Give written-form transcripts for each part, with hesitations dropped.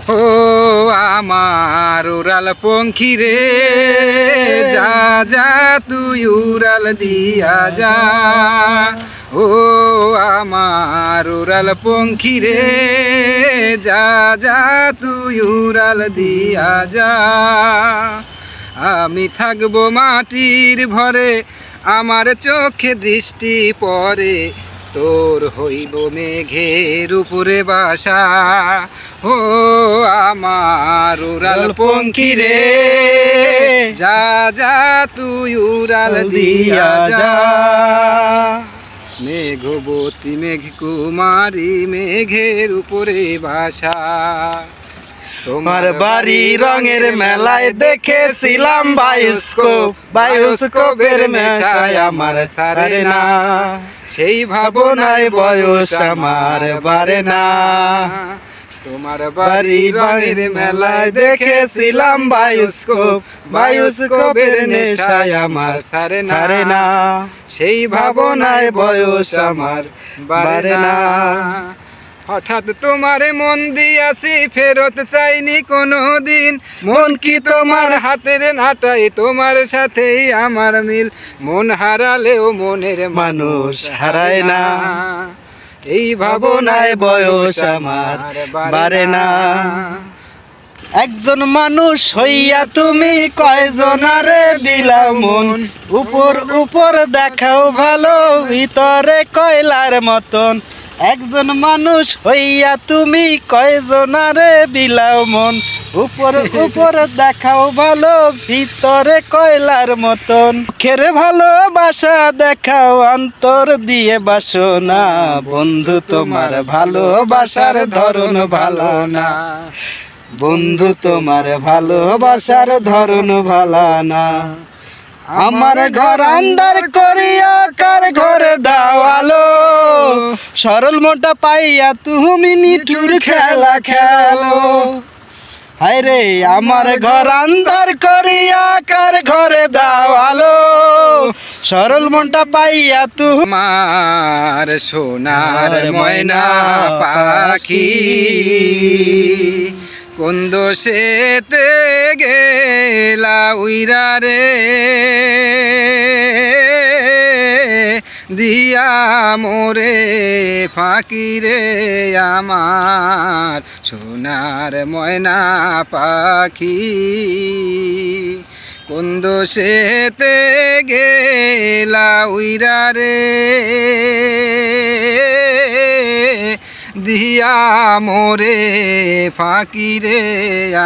ও আমার উড়াল পঙ্খী রে, যা যা তুই উড়াল দিয়া যা। ও আমার উড়াল পঙ্খী রে, যা যা তুই উড়াল দিয়া যা। আমি থাকবো মাটির ভরে, আমার চোখে দৃষ্টি পড়ে, তোর হইব মেঘের উপরে বাসা। ও আমার উড়াল পঙ্খী রে, যা যা তুই উড়াল দিয়া যা। মেঘবতী মেঘ কুমারী, মেঘের উপরে বাসা। তোমার বাড়ি রঙের মেলায় দেখেছিলাম বায়োস্কোপ, বায়োস্কোপের নেশায় আমার ছাড়ে না, সেই ভাবনায় বয়স আমার বাড়ে না। তোমার বাড়ি রঙের মেলায় দেখেছিলাম বায়োস্কোপ, বায়োস্কোপের নেশায় আমার ছাড়ে না, সেই ভাবনায় বয়স আমার বাড়ে না। হঠাৎ তোমারে মন দিয়াছি, ফেরত চাইনি কোনো দিন। মন কি তোমার হাতের নাটাই, তোমার সাথেই আমার মিল। মন হারালেও মনের মানুষ হারায় না, এই ভাবনায় বয়স আমার বাড়ে না। একজন মানুষ হইয়া তুমি কয়জনারে বিলাও মন, উপর উপর দেখাও ভালো, ভিতরে কয়লার মতন। একজন মানুষ হইয়া তুমি কয়জনারে বিলাও মন, উপর উপর দেখাও ভালো, ভিতরে কয়লার মতন। মুখের ভালোবাসা দেখাও, অন্তর দিয়ে বাসনা। বন্ধু তোমার ভালোবাসার ধরন ভালো না, বন্ধু তোমার ভালোবাসার ধরন ভালো না। আমার ঘর আন্দার করিয়া কার ঘরে দাওয়ালো, সরল মোটা পাইয়া তুমি নিঠুর খেলা খেলো। হায় রে আমার ঘর আন্দার করিয়া কার ঘরে দাওয়ালো, সরল মনটা পাইয়া তুমি। আমার সোনার ময়না পাখি, কোন দোষেতে গেলা উইরা রে, দিয়া মোরে ফাঁকি রে আমার সোনার ময়না পাখি। কোন দোষেতে গেলা উইরা রে, দিয়া মোরে ফাঁকি রে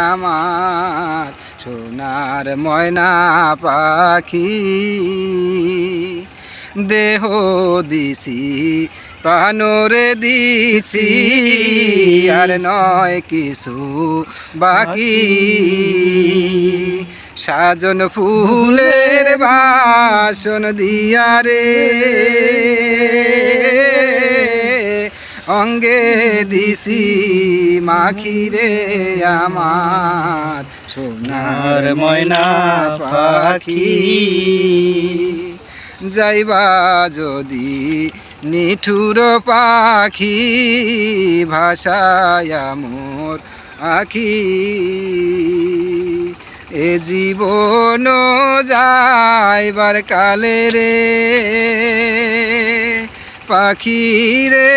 আমার সোনার ময়না পাখি। দেহ দিছি প্রাণরে দিছি, আর নয় কিছু বাকি। সাজন ফুলের বাসন দিয়া রে, অঙ্গে দিছি মাখি রে আমার সোনার ময়না পাখি। যাইবা যদি নিঠুর পাখি, ভাষায় মোর আখি। এ জীবন যাইবার কালে রে পাখি রে,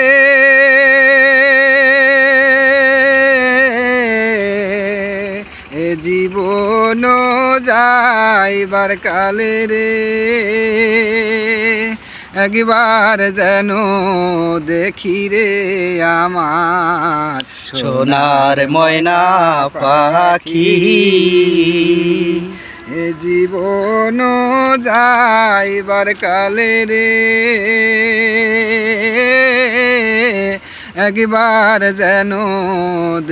এ জীবন যাইবার কালে রে, একবার যেন দেখি রে আমার সোনার ময়না পাখি। এ জীবন যাইবার কালে রে, একবার যেন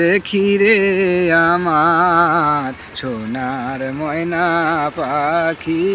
দেখি রে আমার সোনার ময়না পাখি।